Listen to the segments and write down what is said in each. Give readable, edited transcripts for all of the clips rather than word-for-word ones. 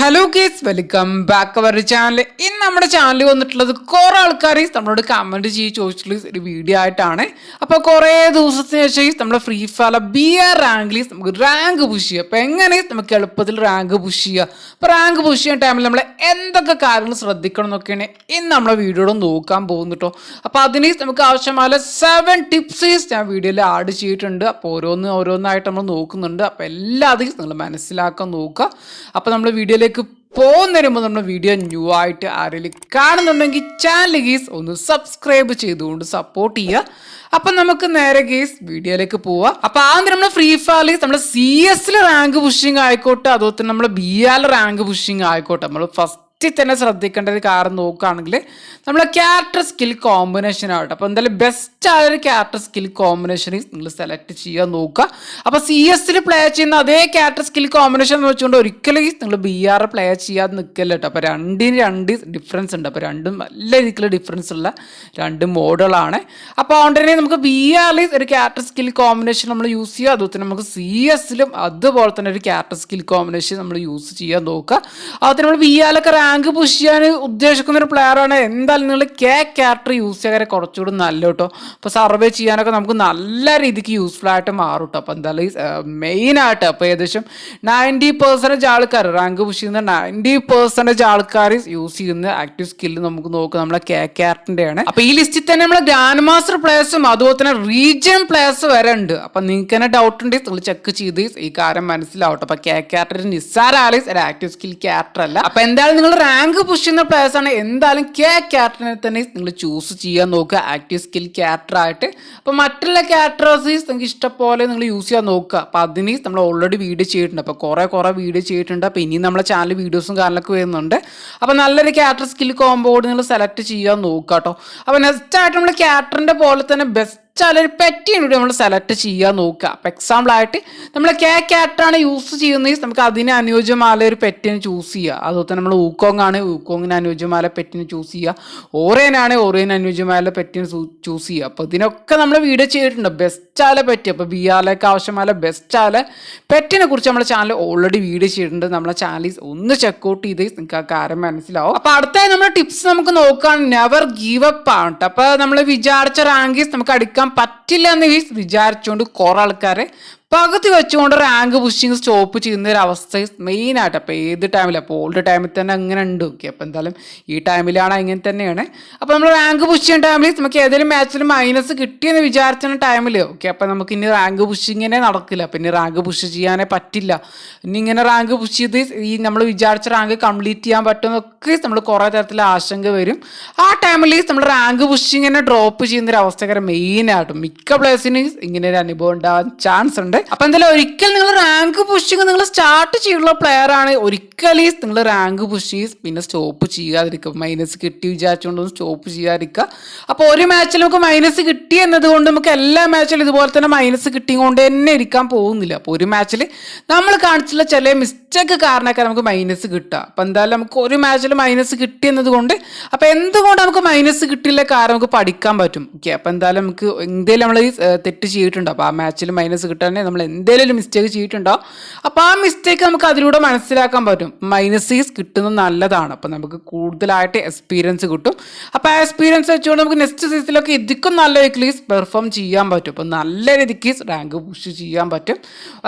Hello guys, welcome back our channel. ഇന്ന് നമ്മുടെ ചാനലിൽ വന്നിട്ടുള്ളത് കുറേ ആൾക്കാർ നമ്മളോട് കമൻറ്റ് ചെയ്ത് ചോദിച്ചിട്ടുള്ള ഒരു വീഡിയോ ആയിട്ടാണ്. അപ്പോൾ കുറേ ദിവസത്തിന് ശേഷം നമ്മുടെ ഫ്രീ ഫയർ BR റാങ്കിൽ നമുക്ക് റാങ്ക് പുഷ് ചെയ്യുക. അപ്പോൾ എങ്ങനെ നമുക്ക് എളുപ്പത്തിൽ റാങ്ക് പുഷ് ചെയ്യുക, അപ്പോൾ റാങ്ക് പുഷ് ചെയ്യുന്ന ടൈമിൽ നമ്മൾ എന്തൊക്കെ കാര്യങ്ങൾ ശ്രദ്ധിക്കണം എന്നൊക്കെയാണ് ഇന്ന് നമ്മളെ വീഡിയോയിൽ നോക്കാൻ പോകുന്നു കേട്ടോ. അപ്പോൾ അതിന് നമുക്ക് ആവശ്യമായ 7 ടിപ്സ് ഞാൻ വീഡിയോയിൽ ആഡ് ചെയ്തിട്ടുണ്ട്. അപ്പോൾ ഓരോന്നായിട്ട് നമ്മൾ നോക്കുന്നുണ്ട്. അപ്പോൾ എല്ലാതും നിങ്ങൾ മനസ്സിലാക്കാൻ നോക്കുക. അപ്പോൾ നമ്മൾ വീഡിയോയിലേക്ക് പോകുന്നതിന് മുമ്പ് നമ്മുടെ വീഡിയോ ന്യൂ ആയിട്ട് ആരെങ്കിലും കാണുന്നുണ്ടെങ്കിൽ ചാനൽ ഗീസ് ഒന്ന് സബ്സ്ക്രൈബ് ചെയ്തുകൊണ്ട് സപ്പോർട്ട് ചെയ്യുക. അപ്പം നമുക്ക് നേരെ ഗീസ് വീഡിയോയിലേക്ക് പോവാം. അപ്പോൾ ആദ്യം നമ്മൾ ഫ്രീ ഫയറിൽ നമ്മുടെ CS റാങ്ക് പുഷിങ് ആയിക്കോട്ടെ, അതുപോലെ തന്നെ നമ്മൾ BR റാങ്ക് പുഷിങ് ആയിക്കോട്ടെ, നമ്മൾ ഫസ്റ്റ് തന്നെ ശ്രദ്ധിക്കേണ്ട ഒരു കാര്യം നോക്കുകയാണെങ്കിൽ നമ്മളെ ക്യാരക്ടർ സ്കിൽ കോമ്പിനേഷൻ ആവട്ടെ. അപ്പോൾ എന്തായാലും ബെസ്റ്റ് ആയൊരു ക്യാരക്ടർ സ്കിൽ കോമ്പിനേഷൻ നിങ്ങൾ സെലക്ട് ചെയ്യാൻ നോക്കുക. അപ്പോൾ CS പ്ലേ ചെയ്യുന്ന അതേ ക്യാരക്ടർ സ്കിൽ കോമ്പിനേഷൻ എന്ന് വെച്ചുകൊണ്ട് ഒരിക്കലും നിങ്ങൾ BR പ്ലേ ചെയ്യാതെ നിൽക്കല്ലോ കേട്ടോ. അപ്പോൾ രണ്ട് ഡിഫറൻസ് ഉണ്ട്. അപ്പോൾ രണ്ടും നല്ല രീതിയിൽ ഡിഫറൻസ് ഉള്ള രണ്ട് മോഡുകളാണ്. അപ്പോൾ അതുകൊണ്ട് തന്നെ നമുക്ക് BR ഒരു ക്യാരക്ടർ സ്കിൽ കോമ്പിനേഷൻ നമ്മൾ യൂസ് ചെയ്യുക. അതുപോലെ തന്നെ നമുക്ക് CS അതുപോലെ തന്നെ ഒരു ക്യാരക്ടർ സ്കിൽ കോമ്പിനേഷൻ നമ്മൾ യൂസ് ചെയ്യാൻ നോക്കുക. അതുപോലെ നമ്മൾ BR റാങ്ക് പുഷ് ചെയ്യാൻ ഉദ്ദേശിക്കുന്ന ഒരു പ്ലെയറാണ് എന്തായാലും നിങ്ങൾ ക്യാരക്ടർ യൂസ് ചെയ്യാൻ കുറച്ചുകൂടി നല്ല കേട്ടോ. അപ്പോൾ സർവേ ചെയ്യാനൊക്കെ നമുക്ക് നല്ല രീതിക്ക് യൂസ്ഫുൾ ആയിട്ട് മാറും കേട്ടോ. അപ്പോൾ എന്തായാലും മെയിനായിട്ട് അപ്പോൾ ഏകദേശം 90% ആൾക്കാർ റാങ്ക് പുഷ് ചെയ്യുന്ന 90% ആൾക്കാർ യൂസ് ചെയ്യുന്ന ആക്റ്റീവ് സ്കില്ല് നമുക്ക് നോക്കുക നമ്മളെ ക്യാരക്ടറിൻ്റെയാണ്. അപ്പോൾ ഈ ലിസ്റ്റിൽ തന്നെ നമ്മളെ ഗ്രാൻഡ് മാസ്റ്റർ പ്ലേയേഴ്സും അതുപോലെ തന്നെ റീജിയൻ പ്ലേയേഴ്സ് വരെ ഉണ്ട്. അപ്പോൾ നിങ്ങൾക്ക് തന്നെ ഡൗട്ട് ഉണ്ടെങ്കിൽ നിങ്ങൾ ചെക്ക് ചെയ്ത് ഈ കാര്യം മനസ്സിലാവട്ടെ. അപ്പോൾ ക്യാരക്ടർ നിസ്സാര ആലീസ് ഒരു ആക്റ്റീവ് സ്കിൽ ക്യാരക്ടർ അല്ല. അപ്പോൾ എന്തായാലും നിങ്ങൾ റാങ്ക് പുഷ് ചെയ്യുന്ന പ്ലേയേഴ്സ് ആണ് എന്തായാലും ക്യാരക്ടറിനെ തന്നെ നിങ്ങൾ ചൂസ് ചെയ്യാൻ നോക്കുക ആക്റ്റീവ് സ്കിൽ ക്യാരക്ടർ ആയിട്ട്. അപ്പോൾ മറ്റുള്ള ക്യാരക്ടേഴ്സ് നിങ്ങൾക്ക് ഇഷ്ടംപോലെ നിങ്ങൾ യൂസ് ചെയ്യാൻ നോക്കുക. അപ്പോൾ അതിന് നമ്മൾ ഓൾറെഡി വീഡിയോ ചെയ്തിട്ടുണ്ട്. അപ്പോൾ കുറേ വീഡിയോ ചെയ്തിട്ടുണ്ട്. അപ്പോൾ ഇനി നമ്മളെ ചാനൽ വീഡിയോസും കാര്യങ്ങളൊക്കെ വരുന്നുണ്ട്. അപ്പോൾ നല്ലൊരു ക്യാരക്ടർ സ്കിൽ കോമ്പോഡ് നിങ്ങൾ സെലക്ട് ചെയ്യാൻ നോക്കുക കേട്ടോ. അപ്പോൾ നെക്സ്റ്റ് ആയിട്ട് നമ്മൾ ക്യാരക്ടറിൻ്റെ പോലെ തന്നെ ബെസ്റ്റ് ഒരു പെറ്റിയാണ് നമ്മൾ സെലക്ട് ചെയ്യാൻ നോക്കുക. അപ്പോൾ എക്സാമ്പിൾ ആയിട്ട് നമ്മൾ ക്യാരക്ടറാണ് യൂസ് ചെയ്യുന്നത്, നമുക്ക് അതിന് അനുയോജ്യമായ ഒരു പെറ്റിനെ ചൂസ് ചെയ്യുക. അതുപോലെ തന്നെ നമ്മൾ ഊക്കോങ്ങിന് അനുയോജ്യമായ പെറ്റിനെ ചൂസ് ചെയ്യുക. ഓറിയനാണ് ഓറിയന് അനുയോജ്യമായ പെറ്റിനെ ചൂസ് ചെയ്യുക. അപ്പോൾ ഇതിനൊക്കെ നമ്മൾ വീഡിയോ ചെയ്തിട്ടുണ്ട് ബെസ്റ്റ് ആയ പെറ്റ്. അപ്പോൾ BRലേക്ക് ആവശ്യമായ ബെസ്റ്റ് ആയ പെറ്റിനെ കുറിച്ച് നമ്മുടെ ചാനൽ ഓൾറെഡി വീഡിയോ ചെയ്തിട്ടുണ്ട്. നമ്മുടെ ചാനൽ ഒന്ന് ചെക്കൗട്ട് ചെയ്ത് നിങ്ങൾക്ക് ആ കാര്യം മനസ്സിലാവും. അപ്പോൾ അടുത്തായി നമ്മുടെ ടിപ്സ് നമുക്ക് നോക്കാൻ നെവർ ഗീവ് അപ്പ് ആണ്. അപ്പോൾ നമ്മൾ വിചാരിച്ച റാങ്കീസ് നമുക്ക് അടിക്കാൻ പറ്റില്ല എന്ന് വിചാരിച്ചുകൊണ്ട് കുറേ ആൾക്കാരെ പകുതി വെച്ചുകൊണ്ട് റാങ്ക് പുഷിങ് സ്റ്റോപ്പ് ചെയ്യുന്ന ഒരു അവസ്ഥ മെയിനായിട്ട്. അപ്പോൾ ഏത് ടൈമിൽ അപ്പോൾ ഓൾഡ് ടൈമിൽ തന്നെ അങ്ങനെ ഉണ്ട്. ഓക്കെ, അപ്പോൾ എന്തായാലും ഈ ടൈമിലാണ് അങ്ങനെ തന്നെയാണ്. അപ്പോൾ നമ്മൾ റാങ്ക് പുഷ് ചെയ്യുന്ന ടൈമിൽ നമുക്ക് ഏതെങ്കിലും മാച്ചിൽ മൈനസ് കിട്ടിയെന്ന് വിചാരിച്ച ടൈമിൽ ഓക്കെ, അപ്പോൾ നമുക്ക് ഇനി റാങ്ക് പുഷിങ്ങിനെ നടക്കില്ല. അപ്പോൾ ഇനി റാങ്ക് പുഷ് ചെയ്യാനേ പറ്റില്ല. ഇനി ഇങ്ങനെ റാങ്ക് പുഷ് ചെയ്ത് ഈ നമ്മൾ വിചാരിച്ച റാങ്ക് കംപ്ലീറ്റ് ചെയ്യാൻ പറ്റുമെന്നൊക്കെ നമ്മൾ കുറേ തരത്തിലുള്ള ആശങ്ക വരും. ആ ടൈമിൽ നമ്മൾ റാങ്ക് പുഷിങ്ങിനെ ഡ്രോപ്പ് ചെയ്യുന്നൊരു അവസ്ഥക്കാരെ മെയിനായിട്ടും മിക്ക പ്ലേയേഴ്സിന് ഇങ്ങനെ ഒരു അനുഭവം ഉണ്ടാകാൻ ചാൻസ് ഉണ്ട്. അപ്പൊ എന്തായാലും ഒരിക്കൽ നിങ്ങൾ റാങ്ക് പുഷിങ് നിങ്ങൾ സ്റ്റാർട്ട് ചെയ്യുള്ള പ്ലെയർ ആണ്, ഒരിക്കലും നിങ്ങൾ റാങ്ക് പുഷ് പിന്നെ സ്റ്റോപ്പ് ചെയ്യാതിരിക്കുക. മൈനസ് കിട്ടി വിചാരിച്ചുകൊണ്ടൊന്നും സ്റ്റോപ്പ് ചെയ്യാതിരിക്കുക. അപ്പോൾ ഒരു മാച്ചിൽ നമുക്ക് മൈനസ് കിട്ടി എന്നതുകൊണ്ട് നമുക്ക് എല്ലാ മാച്ചിലും ഇതുപോലെ തന്നെ മൈനസ് കിട്ടിക്കൊണ്ട് തന്നെ ഇരിക്കാൻ പോകുന്നില്ല. അപ്പോൾ ഒരു മാച്ചിൽ നമ്മൾ കാണിച്ചുള്ള ചില മിസ്റ്റേക്ക് കാരണമൊക്കെ നമുക്ക് മൈനസ് കിട്ടുക. അപ്പോൾ എന്തായാലും നമുക്ക് ഒരു മാച്ചിൽ മൈനസ് കിട്ടി എന്നതുകൊണ്ട് അപ്പോൾ എന്തുകൊണ്ട് നമുക്ക് മൈനസ് കിട്ടിയില്ല കാര്യം നമുക്ക് പഠിക്കാൻ പറ്റും. ഓക്കെ, അപ്പോൾ എന്തായാലും നമുക്ക് എന്തെങ്കിലും നമ്മൾ തെറ്റ് ചെയ്തിട്ടുണ്ട്. അപ്പോൾ ആ മാച്ചിൽ മൈനസ് കിട്ടാൻ നമ്മൾ എന്തെങ്കിലും ഒരു മിസ്റ്റേക്ക് ചെയ്തിട്ടുണ്ടോ, അപ്പോൾ ആ മിസ്റ്റേക്ക് നമുക്ക് അതിലൂടെ മനസ്സിലാക്കാൻ പറ്റും. മൈനസ് കിട്ടുന്നത് നല്ലതാണ്. അപ്പോൾ നമുക്ക് കൂടുതലായിട്ട് എക്സ്പീരിയൻസ് കിട്ടും. അപ്പോൾ ആ എക്സ്പീരിയൻസ് വെച്ചുകൊണ്ട് നമുക്ക് നെക്സ്റ്റ് സീസണിലൊക്കെ ഇതിക്കും നല്ല രീതിക്ക് പെർഫോം ചെയ്യാൻ പറ്റും. അപ്പോൾ നല്ല രീതിക്ക് റാങ്ക് പുഷ് ചെയ്യാൻ പറ്റും.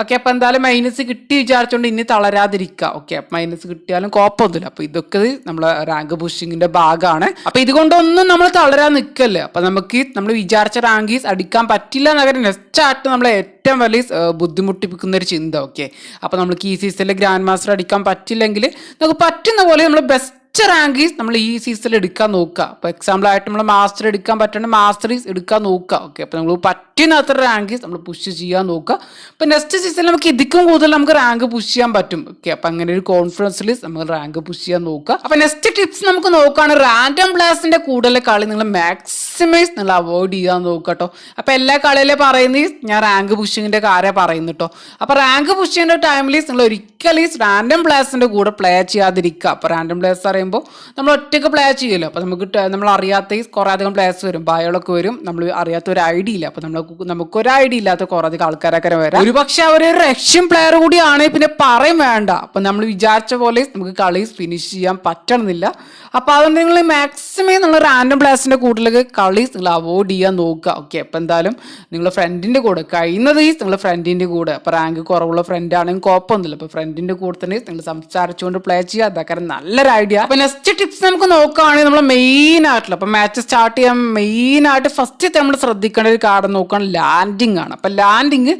ഓക്കെ, അപ്പോൾ എന്തായാലും മൈനസ് കിട്ടി വിചാരിച്ചുകൊണ്ട് ഇനി തളരാതിരിക്കുക. ഓക്കെ, മൈനസ് കിട്ടിയാലും കുഴപ്പമൊന്നുമില്ല. അപ്പോൾ ഇതൊക്കെ നമ്മളെ റാങ്ക് പുഷിങ്ങിൻ്റെ ഭാഗമാണ്. അപ്പോൾ ഇതുകൊണ്ടൊന്നും നമ്മൾ തളരാൻ നിൽക്കല്ലേ. അപ്പോൾ നമുക്ക് നമ്മൾ വിചാരിച്ച റാങ്കീസ് അടിക്കാൻ പറ്റില്ല എന്നവരെ നെക്സ്റ്റ് ആയിട്ട് നമ്മളെ ഏറ്റവും വലിയ ബുദ്ധിമുട്ടിപ്പിക്കുന്ന ഒരു ചിന്ത. ഓക്കെ, അപ്പോൾ നമുക്ക് ഈ സീസണിൽ ഗ്രാൻഡ് മാസ്റ്റർ അടിക്കാൻ പറ്റില്ലെങ്കിൽ നമുക്ക് പറ്റുന്ന പോലെ നമ്മൾ ബെസ്റ്റ് റാങ്കീസ് നമ്മൾ ഈ സീസണിൽ എടുക്കാൻ നോക്കുക. അപ്പോൾ എക്സാമ്പിൾ ആയിട്ട് നമ്മൾ മാസ്റ്റർ എടുക്കാൻ പറ്റുന്ന മാസ്റ്ററീസ് എടുക്കാൻ നോക്കുക. ഓക്കെ, അപ്പോൾ നമ്മൾ പറ്റുന്ന അത്ര റാങ്കീസ് നമ്മൾ പുഷ് ചെയ്യാൻ നോക്കുക. അപ്പോൾ നെക്സ്റ്റ് സീസണിൽ നമുക്ക് ഇതിക്കും കൂടുതൽ നമുക്ക് റാങ്ക് പുഷ് ചെയ്യാൻ പറ്റും. ഓക്കെ, അപ്പോൾ അങ്ങനെ ഒരു കോൺഫിഡൻസിൽ നമ്മൾ റാങ്ക് പുഷ് ചെയ്യാൻ നോക്കുക. അപ്പോൾ നെക്സ്റ്റ് ടിപ്സ് നമുക്ക് നോക്കുകയാണ് റാൻഡം പ്ലേയേഴ്സിൻ്റെ കൂടുതൽ കളി നിങ്ങൾ മാക്സിമൈസ് നിങ്ങൾ അവോയ്ഡ് ചെയ്യാൻ നോക്കുക കേട്ടോ. അപ്പോൾ എല്ലാ കളിയിലും പറയുന്നത് ഞാൻ റാങ്ക് പുഷിങ്ങിൻ്റെ കാര്യം പറയുന്നു കേട്ടോ. അപ്പോൾ റാങ്ക് പുഷ് ചെയ്യുന്ന ടൈമിൽ നിങ്ങൾ ഒരിക്കലും റാൻഡം പ്ലേയേഴ്സിൻ്റെ കൂടെ പ്ലേ ചെയ്യാതിരിക്കുക. അപ്പോൾ റാൻഡം പ്ലേയേഴ്സ് പറയുമ്പോൾ നമ്മൾ ഒറ്റയ്ക്ക് പ്ലേ ചെയ്യുമല്ലോ. അപ്പോൾ നമ്മൾ അറിയാത്ത കുറേ അധികം പ്ലേയേഴ്സ് വരും, ബയോളൊക്കെ വരും, നമ്മൾ അറിയാത്ത ഒരു ഐഡിയ ഇല്ല. അപ്പോൾ നമുക്കൊരു ഐഡിയ ഇല്ലാത്ത കുറേ അധികം ആൾക്കാരൊക്കെ വരാം. ഒരുപക്ഷെ അവരൊരു റഷ്യൻ പ്ലെയർ കൂടിയാണ്, പിന്നെ പറയും വേണ്ട. അപ്പം നമ്മൾ വിചാരിച്ച പോലെ നമുക്ക് കളി ഫിനിഷ് ചെയ്യാൻ പറ്റണമെന്നില്ല. അപ്പോൾ അതുകൊണ്ട് നിങ്ങൾ മാക്സിമം നിങ്ങൾ റാൻഡം പ്ലേയേഴ്സിൻ്റെ കൂട്ടിലേക്ക് കളി നിങ്ങൾ അവോയ്ഡ് ചെയ്യാൻ നോക്കുക. ഓക്കെ, അപ്പോൾ എന്തായാലും നിങ്ങളുടെ ഫ്രണ്ടിൻ്റെ കൂടെ കഴിയുന്നത് നിങ്ങളുടെ ഫ്രണ്ടിൻ്റെ കൂടെ, അപ്പോൾ റാങ്ക് കുറവുള്ള ഫ്രണ്ട് ആണെങ്കിൽ കുഴപ്പമൊന്നുമില്ല. അപ്പോൾ ഫ്രണ്ടിൻ്റെ കൂടെ തന്നെ നിങ്ങൾ സംസാരിച്ചുകൊണ്ട് പ്ലേ ചെയ്യുക. അതൊക്കെ നല്ലൊരു ഐഡിയ. അപ്പോൾ നെക്സ്റ്റ് ടിപ്സ് നമുക്ക് നോക്കുകയാണെങ്കിൽ നമ്മൾ മെയിൻ ആയിട്ടുള്ള അപ്പോൾ മാച്ച് സ്റ്റാർട്ട് ചെയ്യാൻ മെയിനായിട്ട് ഫസ്റ്റ് നമ്മൾ ശ്രദ്ധിക്കേണ്ട ഒരു കാര്യം നോക്കുകയാണെങ്കിൽ ലാൻഡിങ് ആണ്. അപ്പോൾ ലാൻഡിങ്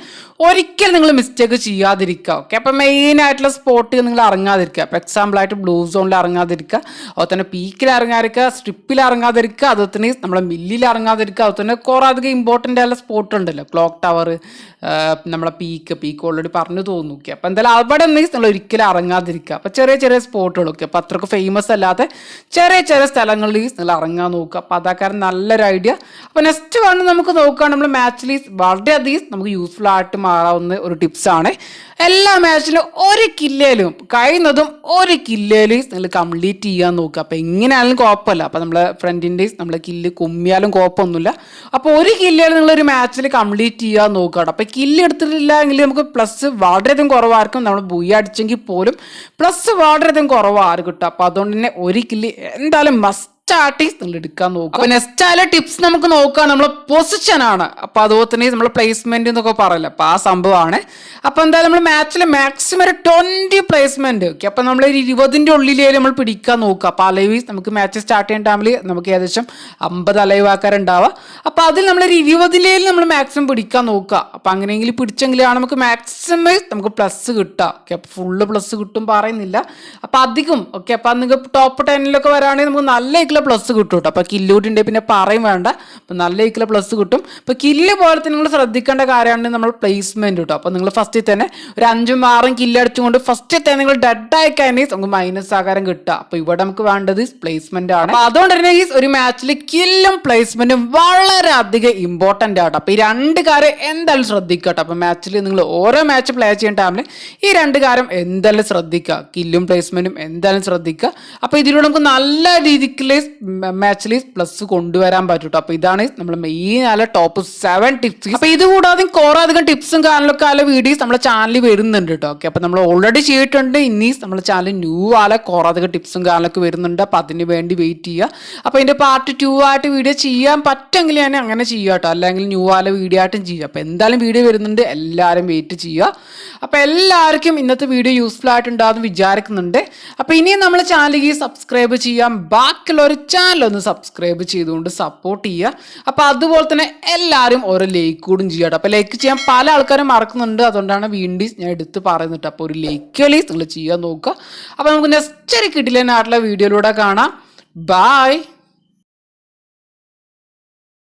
ഒരിക്കലും നിങ്ങൾ മിസ്റ്റേക്ക് ചെയ്യാതിരിക്കുക. ഓക്കെ, അപ്പോൾ മെയിൻ ആയിട്ടുള്ള സ്പോട്ട് നിങ്ങൾ ഇറങ്ങാതിരിക്കുക. അപ്പോൾ എക്സാമ്പിളായിട്ട് ബ്ലൂ സോണിൽ ഇറങ്ങാതിരിക്കുക, അതുപോലെ തന്നെ പീക്കിൽ ഇറങ്ങാതിരിക്കുക, സ്ട്രിപ്പിൽ ഇറങ്ങാതിരിക്കുക, അതുപോലെ തന്നെ നമ്മളെ മില്ലിൽ ഇറങ്ങാതിരിക്കുക. അതുപോലെ തന്നെ കുറേ അധികം ഇമ്പോർട്ടൻ്റ് ആയിട്ടുള്ള സ്പോട്ട് ഉണ്ടല്ലോ, ക്ലോക്ക് ടവർ, നമ്മളെ പീക്ക് ഓൾറെഡി പറഞ്ഞു തോന്നുന്നു. ഓക്കെ, അപ്പോൾ എന്തായാലും അവിടെ നിന്ന് നിങ്ങൾ ഒരിക്കലും ഇറങ്ങാതിരിക്കുക. അപ്പോൾ ചെറിയ ചെറിയ സ്പോട്ടുകളൊക്കെ അപ്പോൾ അത്രയ്ക്ക് ഫേമസ് അല്ലാത്ത ചെറിയ ചെറിയ സ്ഥലങ്ങളിൽ നിങ്ങൾ ഇറങ്ങാൻ നോക്കുക. അപ്പോൾ അതൊക്കെ നല്ലൊരു ഐഡിയ. അപ്പോൾ നെക്സ്റ്റ് വേണം നമുക്ക് നോക്കുകയാണ് നമ്മൾ മാച്ചിൽ വളരെയധികം നമുക്ക് യൂസ്ഫുൾ ആയിട്ട് മാറാവുന്ന ഒരു ടിപ്സാണ്. എല്ലാ മാച്ചിലും ഒരു കില്ലേലും കഴിയുന്നതും ഒരു കില്ലേലും നിങ്ങൾ കംപ്ലീറ്റ് ചെയ്യാൻ നോക്കുക. അപ്പോൾ എങ്ങനെയാണെങ്കിലും കുഴപ്പമില്ല. അപ്പോൾ നമ്മളെ ഫ്രണ്ടിൻ്റെ നമ്മളെ കില്ല് കുമ്മിയാലും കുഴപ്പമൊന്നുമില്ല. അപ്പോൾ ഒരു കില്ലേലും നിങ്ങളൊരു മാച്ചിൽ കംപ്ലീറ്റ് ചെയ്യാൻ നോക്കുക. അപ്പോൾ കില്ല് എടുത്തിട്ടില്ല എങ്കിൽ നമുക്ക് പ്ലസ് വളരെയധികം കുറവായിരിക്കും. നമ്മൾ ബുയ അടിച്ചെങ്കിൽ പോലും പ്ലസ് വളരെയധികം കുറവായിരിക്കും കിട്ടുക. അപ്പോൾ അതുകൊണ്ട് തന്നെ ഒരു കില്ല് എന്തായാലും മസ്റ്റ് സ്റ്റാർട്ടിങ് നിങ്ങൾ എടുക്കാൻ നോക്കുക. അപ്പോൾ നെക്സ്റ്റ് ആയ ടിപ്സ് നമുക്ക് നോക്കുകയാണ് നമ്മളെ പൊസിഷനാണ്. അപ്പോൾ അതുപോലെ തന്നെ നമ്മൾ പ്ലേസ്മെന്റ് എന്നൊക്കെ പറയില്ല, അപ്പോൾ ആ സംഭവമാണ്. അപ്പോൾ എന്തായാലും നമ്മൾ മാച്ചിൽ മാക്സിമം ഒരു 20 പ്ലേസ്മെന്റ്. ഓക്കെ, അപ്പോൾ നമ്മൾ 20ന്റെ ഉള്ളിലേ നമ്മൾ പിടിക്കാൻ നോക്കുക. അപ്പോൾ അലൈവ് നമുക്ക് മാച്ച് സ്റ്റാർട്ട് ചെയ്യുന്ന ടൈമിൽ നമുക്ക് ഏകദേശം 50 അലൈവ് ആൾക്കാരുണ്ടാവുക. അപ്പോൾ അതിൽ നമ്മൾ 20 നമ്മൾ മാക്സിമം പിടിക്കാൻ നോക്കുക. അപ്പോൾ അങ്ങനെയെങ്കിൽ പിടിച്ചെങ്കിലാണ് നമുക്ക് മാക്സിമം നമുക്ക് പ്ലസ് കിട്ടുക. ഓക്കെ, അപ്പോൾ ഫുള്ള് പ്ലസ് കിട്ടും പറയുന്നില്ല, അപ്പോൾ അധികം. ഓക്കെ, അപ്പോൾ നിങ്ങൾക്ക് ടോപ്പ് 10 വരാണെങ്കിൽ നമുക്ക് നല്ല പ്ലസ് കിട്ടും കേട്ടോ. അപ്പോൾ കില്ലൂട്ടിൻ്റെ പിന്നെ പറയും വേണ്ട, അപ്പോൾ നല്ല ഈക്കിലെ പ്ലസ് കിട്ടും. അപ്പോൾ കില്ല് പോലെ തന്നെ നിങ്ങൾ ശ്രദ്ധിക്കേണ്ട കാര്യമാണ് നമ്മൾ പ്ലേസ്മെന്റ് കേട്ടോ. അപ്പോൾ നിങ്ങൾ ഫസ്റ്റിൽ തന്നെ ഒരു 5ഉം 6ഉം കില്ല് അടിച്ചുകൊണ്ട് ഫസ്റ്റിൽ തന്നെ നിങ്ങൾ ഡെഡ് ആയി കഴിഞ്ഞാൽ നമുക്ക് മൈനസ് ആകാരം കിട്ടുക. അപ്പോൾ ഇവിടെ നമുക്ക് വേണ്ടത് പ്ലേസ്മെന്റ് ആണ്. അപ്പോൾ അതുകൊണ്ട് തന്നെ ഈ ഒരു മാച്ചിൽ കില്ലും പ്ലേസ്മെന്റും വളരെ അധികം ഇമ്പോർട്ടൻ്റ് ആട്ടോ. അപ്പോൾ ഈ 2 കാര്യം എന്തായാലും ശ്രദ്ധിക്കട്ടോ. അപ്പോൾ മാച്ചിൽ നിങ്ങൾ ഓരോ മാച്ച് പ്ലേ ചെയ്യുന്ന ടൈമിൽ ഈ 2 കാര്യം എന്തായാലും ശ്രദ്ധിക്കുക, കില്ലും പ്ലേസ്മെന്റും എന്തായാലും ശ്രദ്ധിക്കുക. അപ്പോൾ ഇതിലൂടെ നമുക്ക് നല്ല രീതിക്ക് മാച്ചിൽ പ്ലസ് കൊണ്ടുവരാൻ പറ്റും. അപ്പോൾ ഇതാണ് നമ്മൾ മെയിൻ ആയ ടോപ്പ് 7 ടിപ്സ്. അപ്പോൾ ഇത് കൂടാതെ കുറേ അധികം ടിപ്സും കാര്യങ്ങളൊക്കെ ആയ വീഡിയോസ് നമ്മുടെ ചാനലിൽ വരുന്നുണ്ട് കേട്ടോ. ഓക്കെ, അപ്പോൾ നമ്മൾ ഓൾറെഡി ചെയ്തിട്ടുണ്ട്. ഇനി നമ്മുടെ ചാനൽ ന്യൂ ആയ കുറേ അധികം ടിപ്സും കാര്യങ്ങളൊക്കെ വരുന്നുണ്ട്. അപ്പോൾ അതിന് വേണ്ടി വെയിറ്റ് ചെയ്യുക. അപ്പോൾ ഇതിൻ്റെ പാർട്ട് 2 ആയിട്ട് വീഡിയോ ചെയ്യാൻ പറ്റുമെങ്കിൽ ഞാൻ അങ്ങനെ ചെയ്യുക കേട്ടോ, അല്ലെങ്കിൽ ന്യൂ ആയ വീഡിയോ ആയിട്ടും ചെയ്യുക. അപ്പോൾ എന്തായാലും വീഡിയോ വരുന്നുണ്ട്, എല്ലാവരും വെയിറ്റ് ചെയ്യുക. അപ്പോൾ എല്ലാവർക്കും ഇന്നത്തെ വീഡിയോ യൂസ്ഫുൾ ആയിട്ടുണ്ടാകുമെന്ന് വിചാരിക്കുന്നുണ്ട്. അപ്പോൾ ഇനിയും നമ്മൾ ചാനലിൽ സബ്സ്ക്രൈബ് ചെയ്യാൻ ബാക്കിയുള്ള ഒരു ചാനൽ ഒന്ന് സബ്സ്ക്രൈബ് ചെയ്തുകൊണ്ട് സപ്പോർട്ട് ചെയ്യുക. അപ്പോൾ അതുപോലെ തന്നെ എല്ലാവരും ഓരോ ലൈക്ക് കൂടും ചെയ്യാട്ടോ. അപ്പോൾ ലൈക്ക് ചെയ്യാൻ പല ആൾക്കാരും മറക്കുന്നുണ്ട്, അതുകൊണ്ടാണ് വീണ്ടും ഞാൻ എടുത്ത് പറയുന്നുണ്ട്. അപ്പോൾ ഒരു ലൈക്ക് നിങ്ങൾ ചെയ്യാൻ നോക്കുക. അപ്പോൾ നമുക്ക് നെക്സ്റ്റ് കിട്ടില്ല നാട്ടിലെ വീഡിയോയിലൂടെ കാണാം. ബൈ.